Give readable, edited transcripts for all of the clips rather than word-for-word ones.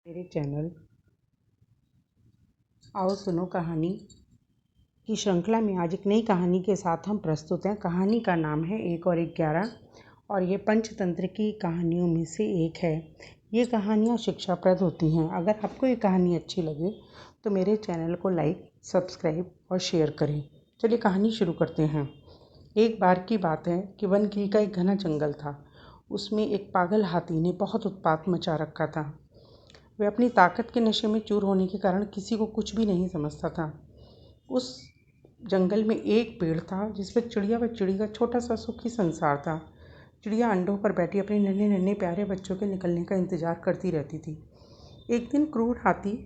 मेरे चैनल आओ सुनो कहानी की श्रृंखला में आज एक नई कहानी के साथ हम प्रस्तुत हैं। कहानी का नाम है 1 और 11 और ये पंचतंत्र की कहानियों में से एक है। ये कहानियाँ शिक्षाप्रद होती हैं। अगर आपको ये कहानी अच्छी लगे तो मेरे चैनल को लाइक, सब्सक्राइब और शेयर करें। चलिए कहानी शुरू करते हैं। एक बार की बात है कि वन का एक घना जंगल था। उसमें एक पागल हाथी ने बहुत उत्पात मचा रखा था। वह अपनी ताकत के नशे में चूर होने के कारण किसी को कुछ भी नहीं समझता था। उस जंगल में एक पेड़ था जिस पर चिड़िया व चिड़ी का छोटा सा सुखी संसार था। चिड़िया अंडों पर बैठी अपने नन्हे नन्हे प्यारे बच्चों के निकलने का इंतजार करती रहती थी। एक दिन क्रूर हाथी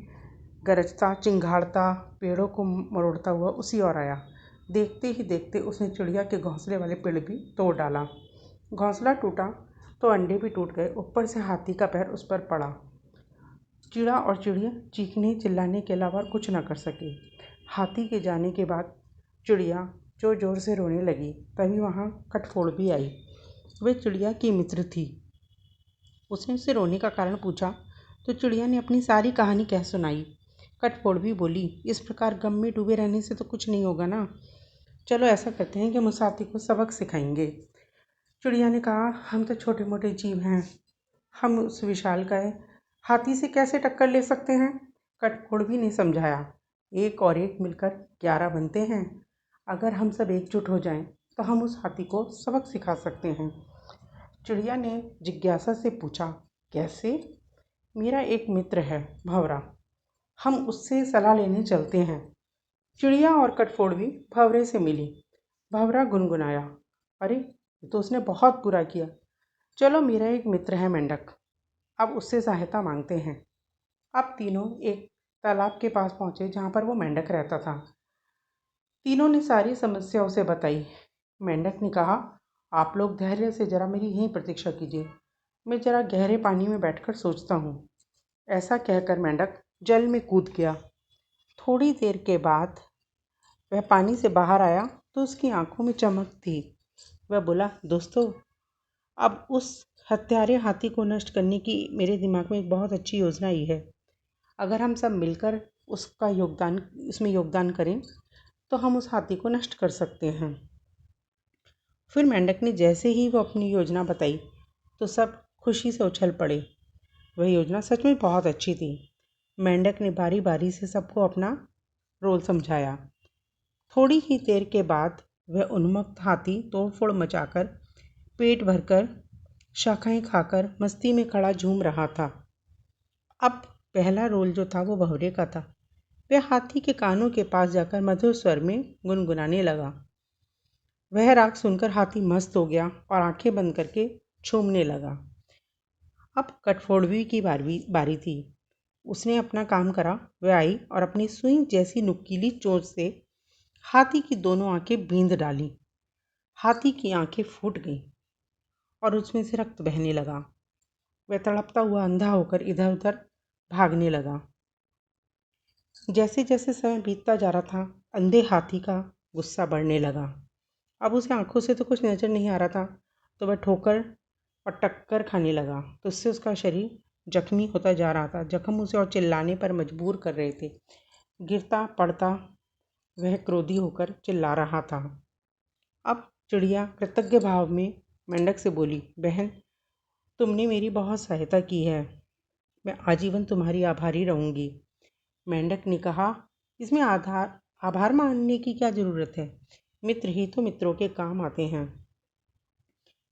गरजता चिंघाड़ता पेड़ों को मरोड़ता हुआ उसी ओर आया। देखते ही देखते उसने चिड़िया के घोंसले वाले पेड़ भी तोड़ डाला। घोंसला टूटा तो अंडे भी टूट गए। ऊपर से हाथी का पैर उस पर पड़ा। चिड़ा और चिड़िया चीखने चिल्लाने के अलावा कुछ न कर सके। हाथी के जाने के बाद चिड़िया जोर जोर से रोने लगी। तभी वहाँ कटफोड़ भी आई। वह चिड़िया की मित्र थी। उसने उससे रोने का कारण पूछा तो चिड़िया ने अपनी सारी कहानी कह सुनाई। कटफोड़ भी बोली, इस प्रकार गम में डूबे रहने से तो कुछ नहीं होगा ना। चलो ऐसा करते हैं कि हम उस हाथी को सबक सिखाएंगे। चिड़िया ने कहा, हम तो छोटे मोटे जीव हैं, हम उस विशालकाय हाथी से कैसे टक्कर ले सकते हैं। कटफोड़ भी ने समझाया, 1 और 1 मिलकर 11 बनते हैं। अगर हम सब एकजुट हो जाएं तो हम उस हाथी को सबक सिखा सकते हैं। चिड़िया ने जिज्ञासा से पूछा, कैसे। मेरा एक मित्र है भंवरा, हम उससे सलाह लेने चलते हैं। चिड़िया और कटफोड़ भी भंवरे से मिली। भंवरा गुनगुनाया, अरे ये तो उसने बहुत बुरा किया। चलो, मेरा एक मित्र है मेंढक, अब उससे सहायता मांगते हैं। अब तीनों एक तालाब के पास पहुंचे जहां पर वो मेंढक रहता था। तीनों ने सारी समस्या उसे बताई। मेंढक ने कहा, आप लोग धैर्य से जरा मेरी यहीं प्रतीक्षा कीजिए, मैं जरा गहरे पानी में बैठकर सोचता हूँ। ऐसा कहकर मेंढक जल में कूद गया। थोड़ी देर के बाद वह पानी से बाहर आया तो उसकी आंखों में चमक थी। वह बोला, दोस्तों, अब उस हत्यारे हाथी को नष्ट करने की मेरे दिमाग में एक बहुत अच्छी योजना आई है। अगर हम सब मिलकर इसमें योगदान करें तो हम उस हाथी को नष्ट कर सकते हैं। फिर मेंढक ने जैसे ही वो अपनी योजना बताई तो सब खुशी से उछल पड़े। वह योजना सच में बहुत अच्छी थी। मेंढक ने बारी बारी से सबको अपना रोल समझाया। थोड़ी ही देर के बाद वह उन्मत्त हाथी तोड़फोड़ मचाकर, पेट भरकर, शाखाएं खाकर मस्ती में खड़ा झूम रहा था। अब पहला रोल जो था वो भंवरे का था। वह हाथी के कानों के पास जाकर मधुर स्वर में गुनगुनाने लगा। वह राग सुनकर हाथी मस्त हो गया और आंखें बंद करके झूमने लगा। अब कटफोड़वी की बारी थी। उसने अपना काम करा। वह आई और अपनी सुई जैसी नुकीली चोंच से हाथी की दोनों आंखें बींध डाली। हाथी की आंखें फूट गईं और उसमें से रक्त बहने लगा। वह तड़पता हुआ अंधा होकर इधर उधर भागने लगा। जैसे जैसे समय बीतता जा रहा था, अंधे हाथी का गुस्सा बढ़ने लगा। अब उसे आंखों से तो कुछ नजर नहीं आ रहा था, तो वह ठोकर और टक्कर खाने लगा। तो उससे उसका शरीर जख्मी होता जा रहा था। जख्म उसे और चिल्लाने पर मजबूर कर रहे थे। गिरता पड़ता वह क्रोधी होकर चिल्ला रहा था। अब चिड़िया कृतज्ञ भाव में मेंढक से बोली, बहन, तुमने मेरी बहुत सहायता की है, मैं आजीवन तुम्हारी आभारी रहूंगी। मेंढक ने कहा, इसमें आभार मानने की क्या जरूरत है। मित्र ही तो मित्रों के काम आते हैं।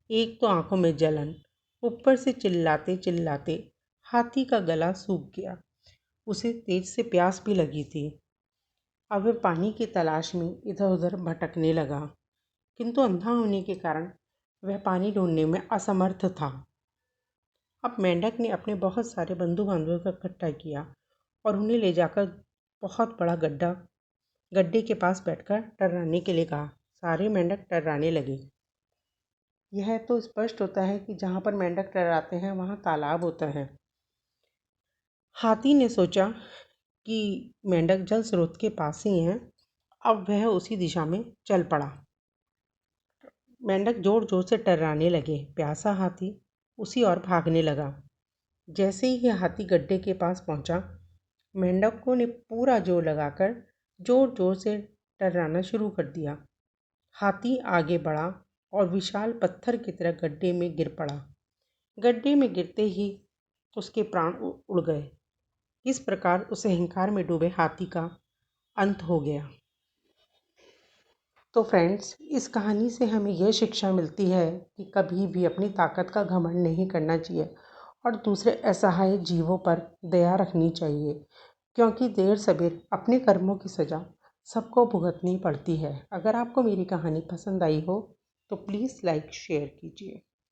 एक तो आंखों में जलन, ऊपर से चिल्लाते चिल्लाते हाथी का गला सूख गया। उसे तेज से प्यास भी लगी थी। अब वह पानी की तलाश में इधर उधर भटकने लगा, किंतु अंधा होने के कारण वह पानी ढूंढने में असमर्थ था। अब मेंढक ने अपने बहुत सारे बंधु बांधवों को इकट्ठा किया और उन्हें ले जाकर बहुत बड़ा गड्ढे के पास बैठकर टर्राने के लिए कहा। सारे मेंढक टर्राने लगे। यह तो स्पष्ट होता है कि जहाँ पर मेंढक टर्राते हैं वहाँ तालाब होता है। हाथी ने सोचा कि मेंढक जल स्रोत के पास ही हैं। अब वह उसी दिशा में चल पड़ा। मेंढक जोर जोर से टर्राने लगे। प्यासा हाथी उसी ओर भागने लगा। जैसे ही हाथी गड्ढे के पास पहुंचा, मेंढकों ने पूरा जोर लगाकर जोर जोर से डराना शुरू कर दिया। हाथी आगे बढ़ा और विशाल पत्थर की तरह गड्ढे में गिर पड़ा। गड्ढे में गिरते ही उसके प्राण उड़ गए। इस प्रकार उस अहंकार में डूबे हाथी का अंत हो गया। तो फ्रेंड्स, इस कहानी से हमें यह शिक्षा मिलती है कि कभी भी अपनी ताकत का घमंड नहीं करना चाहिए और दूसरे असहाय जीवों पर दया रखनी चाहिए, क्योंकि देर सबेर अपने कर्मों की सज़ा सबको भुगतनी पड़ती है। अगर आपको मेरी कहानी पसंद आई हो तो प्लीज़ लाइक शेयर कीजिए।